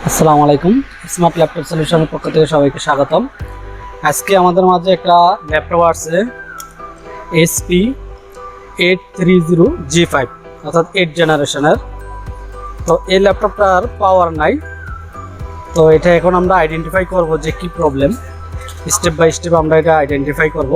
আসসালামু আলাইকুম। Smart laptop সলিউশনের পক্ষ থেকে সবাইকে স্বাগতম। আজকে আমাদের মাঝে একটা ল্যাপটপ আছে HP 830G5 অর্থাৎ 8 জেনারেশনের। তো এই ল্যাপটপটার পাওয়ার নাই। তো এটা এখন আমরা আইডেন্টিফাই করব যে কি প্রবলেম। স্টেপ বাই স্টেপ আমরা এটা আইডেন্টিফাই করব।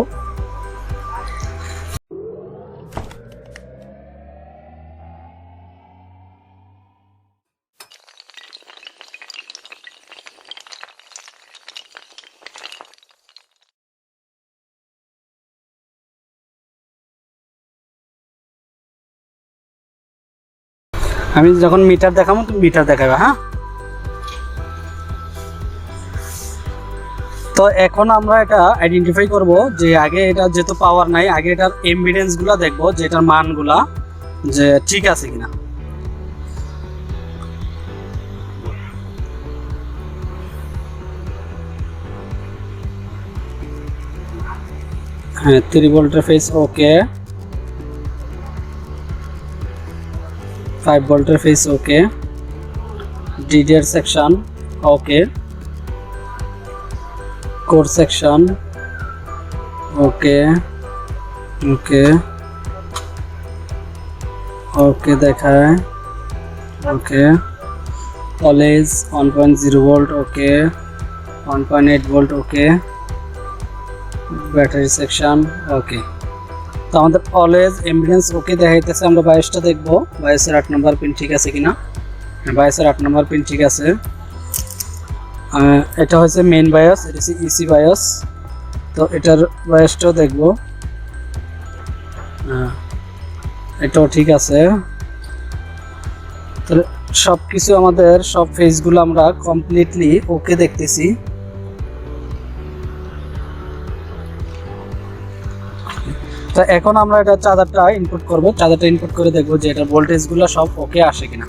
আমি যখন মিটার দেখাবো তুমি মিটার দেখাবে, হ্যাঁ? তো এখন আমরা এটা আইডেন্টিফাই করব যে আগে এটা যেহেতু পাওয়ার নাই, আগে এটার এমবিডেন্সগুলো দেখবো যে এটার মানগুলা যে ঠিক আছে কিনা। হ্যাঁ, 3 ভোল্টের ফেজ ওকে, 5 ভোল্টের phase okay, DDR section okay, core section okay okay okay দেখায় ওকে, কলেজ 1.0 volt okay, 1.8 volt okay, battery section okay. তো আমাদের অলওয়েজ এমবিডেন্স ওকে দেখাইতেছে। আমরা বায়োসটা দেখবো, বায়োসের 8 নম্বর পিন ঠিক আছে কিনা। বায়োসের 8 নম্বর পিন ঠিক আছে। এটা হচ্ছে মেইন বায়োস, এটা হচ্ছে ইসি বায়োস। তো এটার বায়োসটাও দেখবো, এটাও ঠিক আছে। তো সব কিছু আমাদের সব ফেজগুলো আমরা কমপ্লিটলি ওকে দেখতেছি। তো এখন আমরা এটা চার্জারটা ইনপুট করব। চার্জারটা ইনপুট করে দেখবো যে এটা ভোল্টেজগুলো সব ওকে আসে কিনা।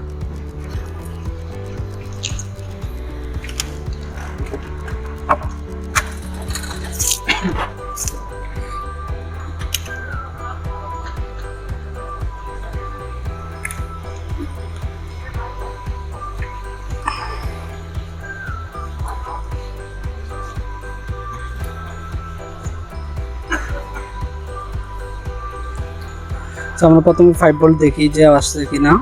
তো আমরা প্রথমে 5 ভোল্ট দেখি যে আসছে কিনা।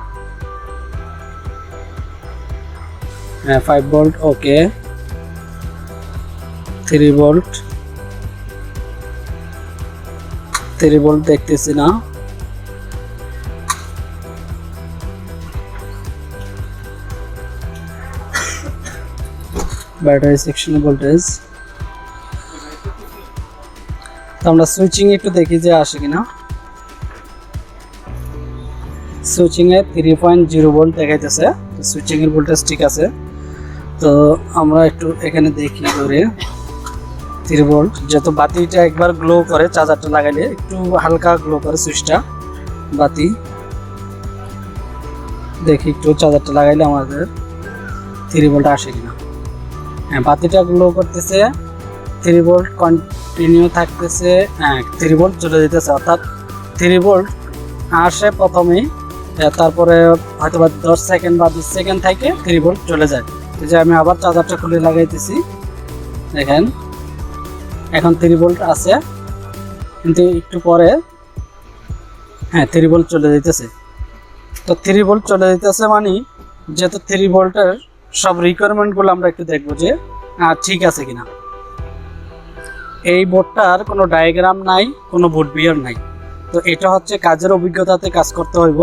হ্যাঁ, 5 ভোল্ট ওকে, 3 ভোল্ট, 3 ভোল্ট দেখতেছি না। Battery section voltage. তো আমরা সুইচিং একটু দেখি যে আসে কিনা। সুইচিং এ 3.0 ভোল্ট দেখাইতেছে। তো সুইচিং এর ভোল্টেজ ঠিক আছে। তো আমরা একটু এখানে দেখি ধরে 3 ভোল্ট, যেহেতু বাতিটা একবার গ্লো করে চার্জারটা লাগাইলে একটু হালকা গ্লো করে সুইচটা বাতি। দেখি একটু চার্জারটা লাগাইলে আমাদের 3 ভোল্ট আসে কিনা। হ্যাঁ, বাতিটা গ্লো করতেছে, 3 ভোল্ট কন্টিনিউ থাকতেছে। হ্যাঁ, 3 ভোল্ট চলে যেতেছে, অর্থাৎ 3 ভোল্ট আসে প্রথমেই, তারপরে হয়তো বা 10 সেকেন্ড বা 20 সেকেন্ড থেকে 3 ভোল্ট চলে যায়। এই যে আমি আবার চার্জারটা খুলে লাগাইতেছি, দেখেন এখন 3 ভোল্ট আছে, কিন্তু একটু পরে হ্যাঁ 3 ভোল্ট চলে যেতেছে। তো 3 ভোল্ট চলে যেতেছে মানে যেহেতু 3 ভোল্টের সব রিকোয়ারমেন্টগুলো আমরা একটু দেখবো যে ঠিক আছে কিনা। এই বোর্ডটার কোনো ডায়াগ্রাম নাই, কোনো বোর্ড বিয়ার নাই। তো এটা হচ্ছে কাজের অভিজ্ঞতাতে কাজ করতে হইব,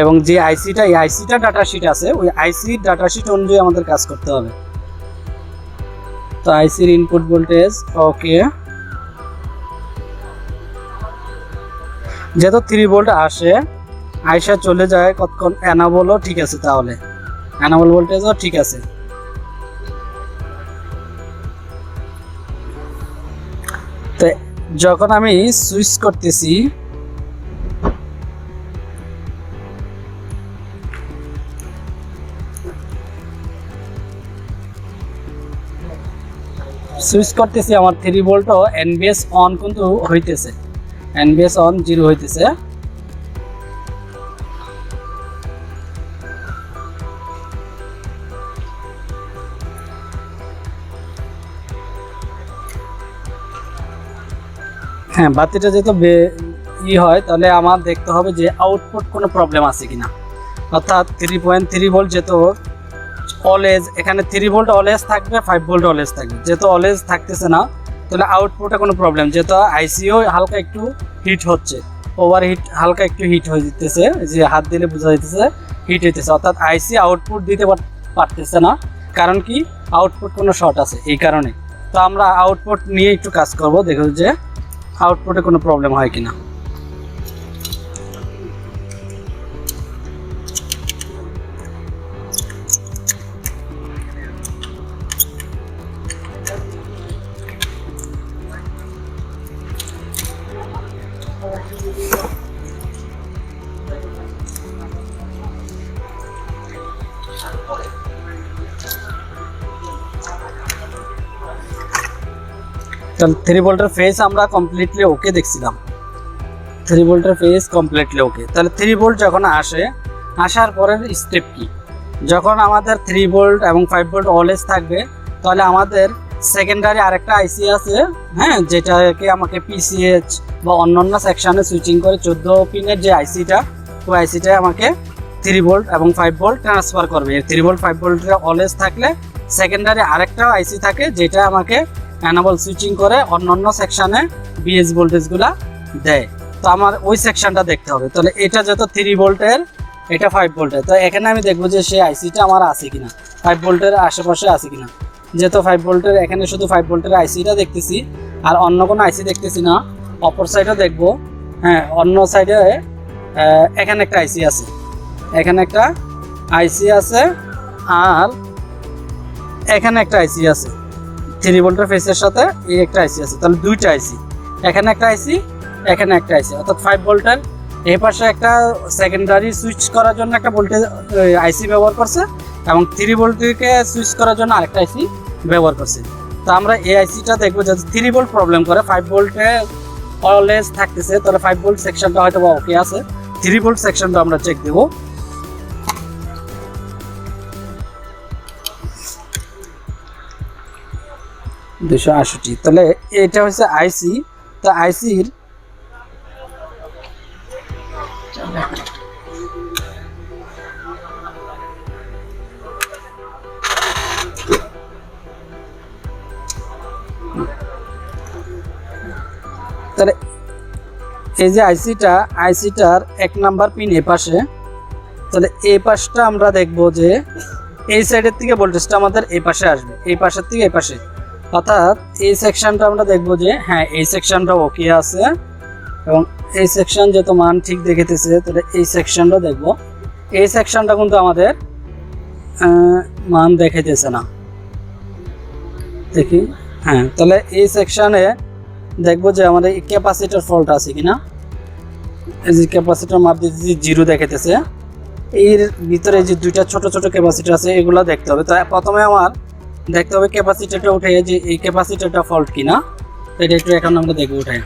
এবং যে আইসিটা, এই আইসিটা ডাটা শিট আছে, ওই আইসি ডাটা শিট অনুযায়ী আমাদের কাজ করতে হবে। তো আইসির ইনপুট ভোল্টেজ ওকে, যেহেতু 3 ভোল্ট আসে আইসা চলে যায় কতক্ষণ। এনাবলও ঠিক আছে, তাহলে এনাবল ভোল্টেজও ঠিক আছে। তো যখন আমি সুইচ করতেছি, আমার 3 ভোল্টও এনবিএস অন কিন্তু হইতেছে, এনবিএস অন 0 হইতেছে। হ্যাঁ, বাতিটা যেহেতু হয় তাহলে আমার দেখতে হবে যে আউটপুট কোনো প্রবলেম আছে কিনা। অর্থাৎ 3.3 ভোল্ট যেহেতু অলওয়েজ, এখানে 3 ভোল্ট অলওয়েজ থাকবে, 5 ভোল্ট অলওয়েজ থাকবে। যেহেতু অলওয়েজ থাকতেছে না তাহলে আউটপুটে কোনো প্রবলেম, যেহেতু আইসিও হালকা একটু হিট হচ্ছে, ওভার হিট, হালকা একটু হিট হয়ে যেতেছে, যে হাত দিলে বোঝা যাইতেছে হিট হইতেছে, অর্থাৎ আইসি আউটপুট দিতে পারতেছে না। কারণ কি, আউটপুট কোনো শর্ট আছে এই কারণে। তো আমরা আউটপুট নিয়ে একটু কাজ করব, দেখো যে আউটপুটে কোনো প্রবলেম হয় কিনা। তাহলে 3 ভোল্টের ফেজ আমরা কমপ্লিটলি ওকে দেখছিলাম, 3 ভোল্টের ফেজ কমপ্লিটলি ওকে। তাহলে 3 ভোল্ট যখন আসার পরের স্টেপ কি, যখন আমাদের 3 ভোল্ট এবং 5 ভোল্ট অলওয়েজ থাকবে তাহলে আমাদের সেকেন্ডারি আরেকটা আইসি আছে, হ্যাঁ, যেটাকে আমাকে পিসিএইচ বা অন্যান্য সেকশনে সুইচিং করে 14 পিনের যে আইসিটা, ওই আইসিটাই আমাকে 3 ভোল্ট এবং 5 ভোল্ট ট্রান্সফার করবে। 3 ভোল্ট 5 ভোল্টের অলওয়েজ থাকলে সেকেন্ডারি আরেকটা আইসি থাকে যেটা আমাকে অ্যানাবল সুইচিং করে অন্যান্য সেকশনে বিএস ভোল্টেজগুলো দেয়। তো আমার ওই সেকশনটা দেখতে হবে। তাহলে এটা যত 3 ভোল্টের, এটা 5 ভোল্টের, তো এখানে আমি দেখবো যে সেই আইসিটা আমার আছে কিনা, 5 ভোল্টের আশেপাশে আছে কিনা। যেহেতু 5 ভোল্টের, এখানে শুধু 5 ভোল্টের আইসিটা দেখতেছি আর অন্য কোনো আইসি দেখতেছি না। অপর সাইডও দেখবো, হ্যাঁ, অন্য সাইডে এখানে একটা আইসি আছে, এখানে একটা আইসি আছে আর এখানে একটা আইসি আছে। 3 ভোল্টের ফেসের সাথে এই একটা আইসি আছে, তাহলে দুইটা আইসি, এখানে একটা আইসি, এখানে একটা আইসি, অর্থাৎ 5 ভোল্টের এই পাশে একটা সেকেন্ডারি সুইচ করার জন্য একটা ভোল্টেজ আইসি ব্যবহার করছে এবং 3 ভোল্টকে সুইচ করার জন্য আরেকটা আইসি ব্যবহার করছে। তো আমরা এই আইসিটা দেখবো যাতে 3 ভোল্ট প্রবলেম করে, 5 ভোল্টে অলওয়েজ থাকতেছে, তাহলে 5 ভোল্ট সেকশনটা হয়তো বা ওকে আছে, 3 ভোল্ট সেকশনটা আমরা চেক দেবো। $268, তাহলে এটা হচ্ছে আইসি। তো আইসির তাহলে এই যে আইসিটার 1 নাম্বার পিন এ পাশে, তাহলে এই পাশটা আমরা দেখবো যে এই সাইডের থেকে ভোল্টেজটা আমাদের এই পাশে আসবে, এই পাশের থেকে এই পাশে, অর্থাৎ এই সেকশনটা আমরা দেখবো যে হ্যাঁ এই সেকশনটা ওকে আছে এবং এই সেকশন যত মান ঠিক দেখাতেছে, তাহলে এই সেকশনটা দেখবো, এই সেকশনটা কিন্তু আমাদের মান দেখাইতেছে না, দেখি, হ্যাঁ, তাহলে এই সেকশনে দেখবো যে আমাদের ক্যাপাসিটর ফল্ট আছে কিনা। এই যে ক্যাপাসিটর মাপ দিতেছি 0 দেখাইতেছে, এর ভিতরে যে দুইটা ছোট ছোট ক্যাপাসিটর আছে এগুলো দেখতে হবে। তো প্রথমে আমার দেখতে হবে ক্যাপাসিটরটা উঠে যে এই ক্যাপাসিটরটা ফল্ট কিনা, এটা একটু এখন আমরা দেখবো উঠে।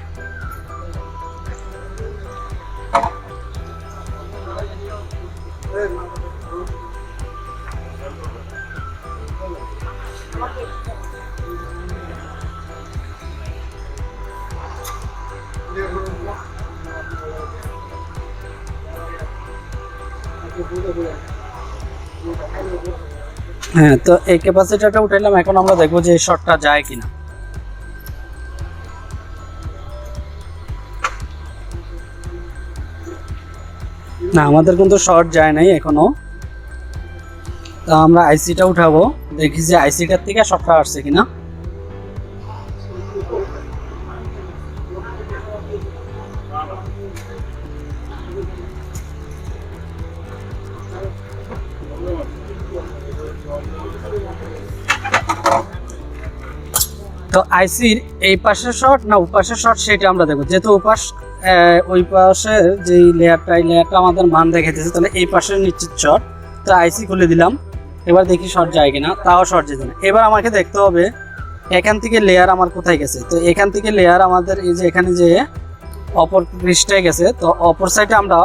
হ্যাঁ, তো এই ক্যাপাসিটরটা উঠাইলাম, এখন আমরা দেখবো যে শর্টটা যায় কিনা। না, আমাদের কিন্তু শর্ট যায় নাই এখনো। তো আমরা আইসিটা উঠাবো, দেখি যে আইসিটার থেকে শর্টটা আসছে কিনা। তো আইসির এই পাশের শর্ট না ওই পাশের শর্ট সেটা আমরা দেখবো, যেহেতু ওই পাশের যে লেয়ারটা আমাদের মান দেখাইতেছে, তাহলে এই পাশের নিশ্চিত শর্ট। তো আইসি খুলে দিলাম, এবার দেখি শর্ট যায় কিনা, তাও শর্ট যেত না। এবার আমাকে দেখতে হবে এখান থেকে লেয়ার আমার কোথায় গেছে। তো এখান থেকে লেয়ার আমাদের এই যে এখানে যে অপর পৃষ্ঠায় গেছে, তো অপর সাইডে আমরা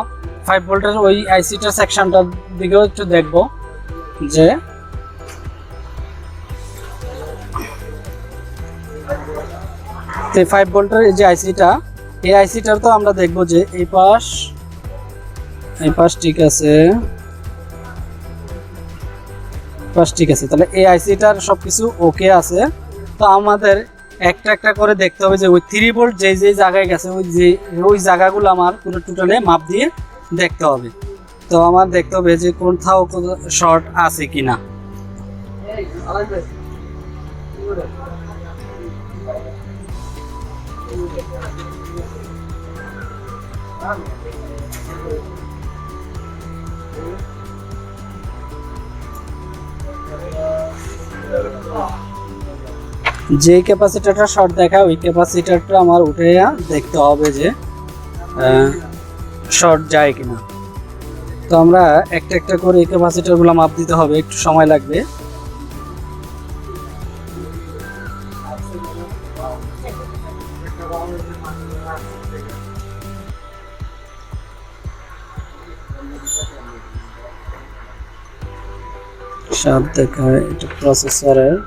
5 ভোল্টের ওই আইসিটার সেকশনটার দিকেও একটু দেখবো যে তো 5 ভোল্টের এই যে আইসিটা এই আইসিটার তো আমরা দেখবো যে এই পাশ ঠিক আছে, তাহলে এই আইসিটার সবকিছু ওকে আছে। তো আমাদের একটা একটা করে দেখতে হবে যে ওই 3 ভোল্ট যে জায়গায় গেছে ওই জায়গাগুলো আমার পুরো টোটালে মাপ দিয়ে দেখতে হবে। তো আমার দেখতে হবে যে কোথাও শর্ট আছে কিনা। যে ক্যাপাসিটরটা শর্ট দেখায় ওই ক্যাপাসিটরটা আমার উঠে দেখতে হবে যে শর্ট যায় কিনা। তো আমরা একটা একটা করে এই ক্যাপাসিটরগুলো মাপ দিতে হবে, একটু সময় লাগবে। সব দেখায় এটা প্রসেসরের।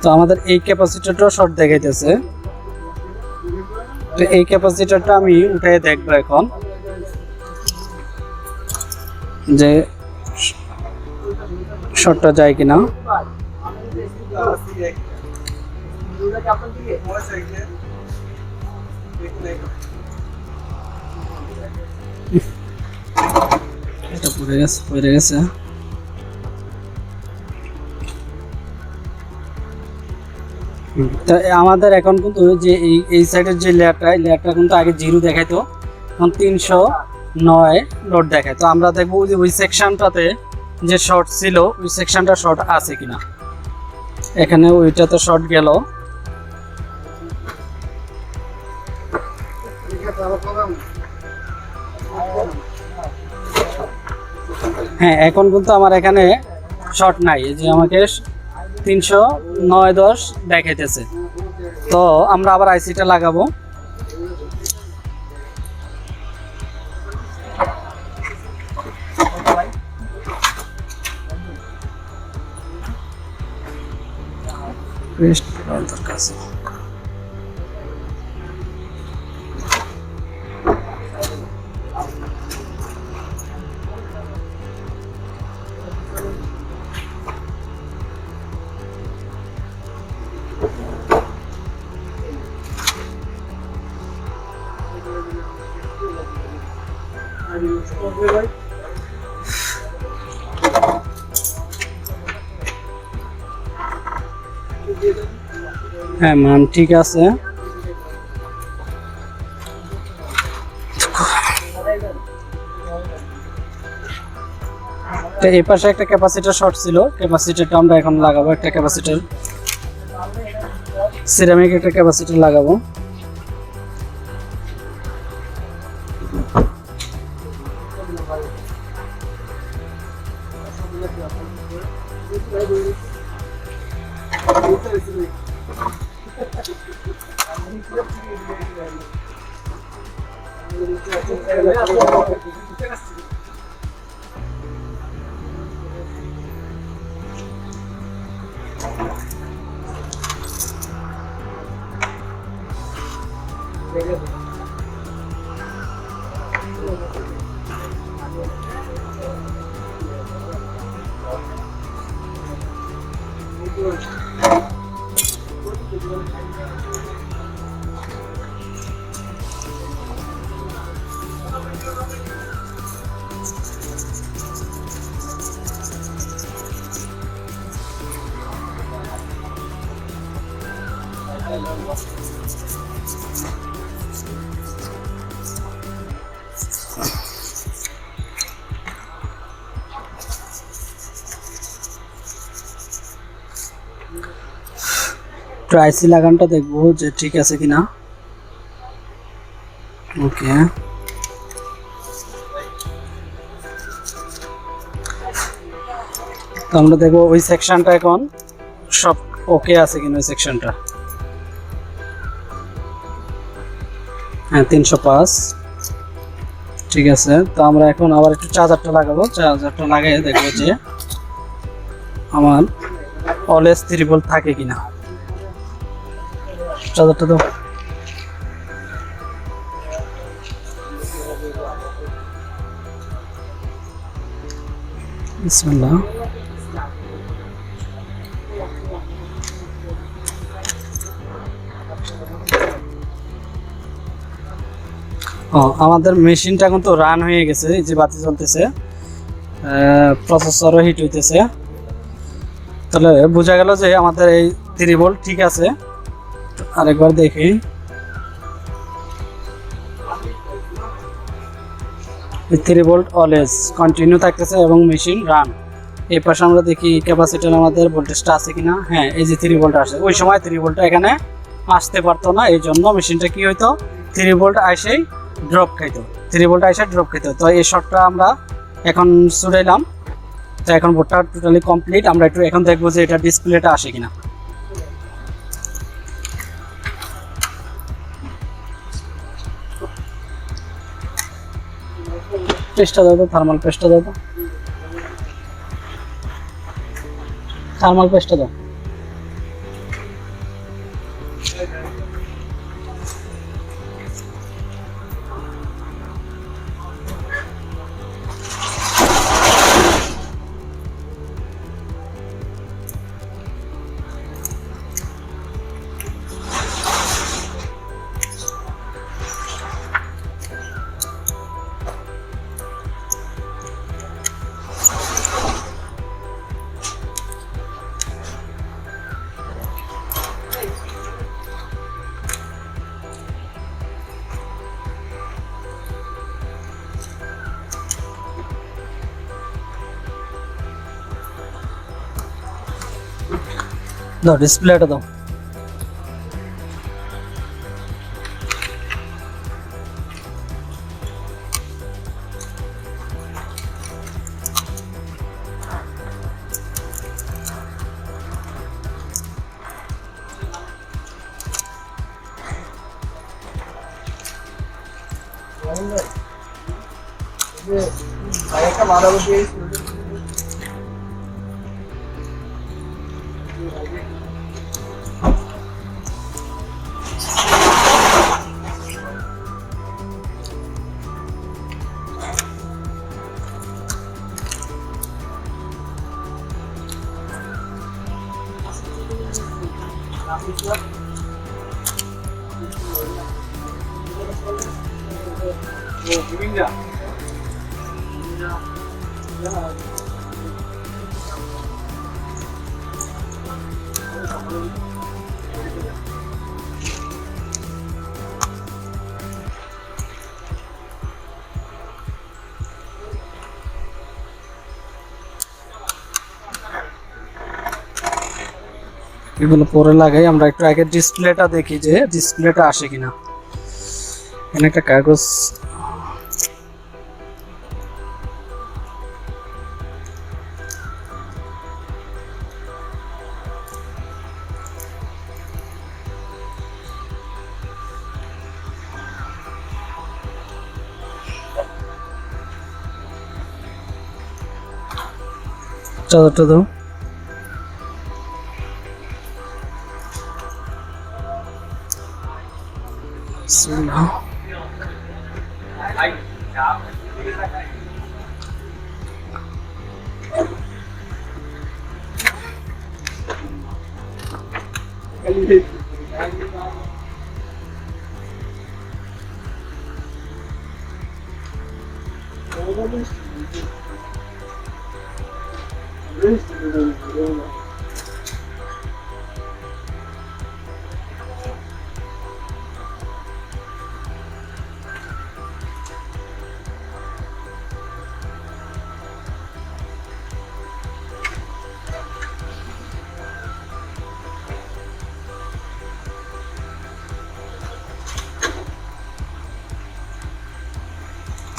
তো আমাদের এই ক্যাপাসিটরটা শর্ট দেখাইতেছে, তো এই ক্যাপাসিটরটা আমি উঠাই দেখবো এখন যে শর্টটা যায় কিনা। এটা পড়ে গেছে। তো আমাদের এখন কিন্তু যে এই সাইডের যে লেয়ারটা কিন্তু আগে 0 দেখাইতো, এখন 309 লোড দেখায়। তো আমরা দেখবো যে ওই সেকশনটাতে যে শর্ট ছিল ওই সেকশনটা শর্ট আছে কিনা। এখানে ওইটা তো শর্ট গেল। হ্যাঁ, এখন কিন্তু আমার এখানে শর্ট নাই, যে আমাকে 309-10 দেখাইতেছে। তো আমরা আবার আইসিটা লাগাবো। হ্যাঁ, মান ঠিক আছে। এই পাশে একটা ক্যাপাসিটর শর্ট ছিল, ক্যাপাসিটরটা আমরা এখন লাগাবো। একটা ক্যাপাসিটর সিরামিক একটা ক্যাপাসিটর লাগাবো। আইসি লাগানটা দেখবো যে ঠিক আছে কিনা। ওকে, তো আমরা দেখবো ওই সেকশনটা এখন সব ওকে আছে কিনা ওই সেকশনটা। হ্যাঁ 305। ঠিক আছে, তো আমরা এখন আবার একটু চার্জারটা লাগাবো। চার্জারটা লাগিয়ে দেখবো যে আমার অলওয়েজ 3 ভোল্ট থাকে কিনা। চার্জারটা তো বিসমিল্লাহ। আমাদের মেশিনটা কিন্তু রান হয়ে গেছে, এই যে বাতি জ্বলতেছে, প্রসেসরও হিট হইতেছে। তাহলে বোঝা গেল যে আমাদের এই 3 ভোল্ট ঠিক আছে। আরেকবার দেখি, এই 3 ভোল্ট অলওয়েজ কন্টিনিউ থাকতেছে এবং মেশিন রান। এই পাশে আমরা দেখি ক্যাপাসিটর আমাদের ভোল্টেজটা আছে কিনা। হ্যাঁ, এই যে 3 ভোল্ট আসে। ওই সময় 3 ভোল্টটা এখানে আসতে পারতো না, এই জন্য মেশিনটা কি হইতো, 3 ভোল্ট আইসেই ড্রপ খাইতো। 3 ভোল্ট আইসে ড্রপ খাইতো। তো এই শর্টটা আমরা এখন ছুড়াইলাম। তো এখন বোর্ডটা টোটালি কমপ্লিট। আমরা একটু এখন দেখবো যে এটা ডিসপ্লেটা আসে কিনা। পেস্টটা দাও তো, থার্মাল পেস্টটা দাও তো, থার্মাল পেস্টটা দাও। দাও ডিসপ্লেটা দাও। একটা মারা বসে এগুলো পরে লাগাই। আমরা একটু আগে ডিসপ্লেটা দেখি যে ডিসপ্লেটা আসে কিনা। এখানে একটা কাগজ, চাদরটা দাও।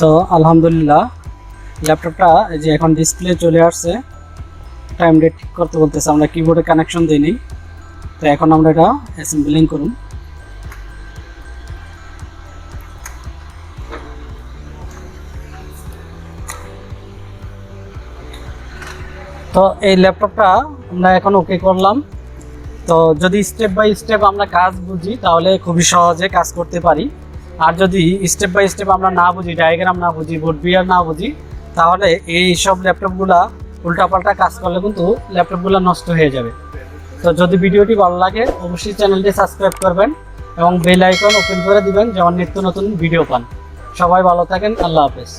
তো আলহামদুলিল্লাহ ল্যাপটপটা এই যে এখন ডিসপ্লে চলে আসছে। টাইম ডেট ঠিক করতে বলতেছে, আমরা কিবোর্ডে কানেকশন দিইনি। তো এখন আমরা এটা অ্যাসেম্বলিং করুন। তো এই ল্যাপটপটা আমরা এখন ওকে করলাম। তো যদি স্টেপ বাই স্টেপ আমরা কাজ বুঝি তাহলে খুবই সহজে কাজ করতে পারি। আর যদি স্টেপ বাই স্টেপ আমরা না বুঝি, ডায়াগ্রাম না বুঝি, বোর্ড বিয়ার না বুঝি, তাহলে এই সব ল্যাপটপগুলা উল্টাপাল্টা কাজ করলে কিন্তু ল্যাপটপগুলো নষ্ট হয়ে যাবে। তো যদি ভিডিওটি ভালো লাগে অবশ্যই চ্যানেলটি সাবস্ক্রাইব করবেন এবং বেল আইকন ওপেন করে দিবেন যেমন নিত্য নতুন ভিডিও পান। সবাই ভালো থাকেন, আল্লাহ হাফেজ।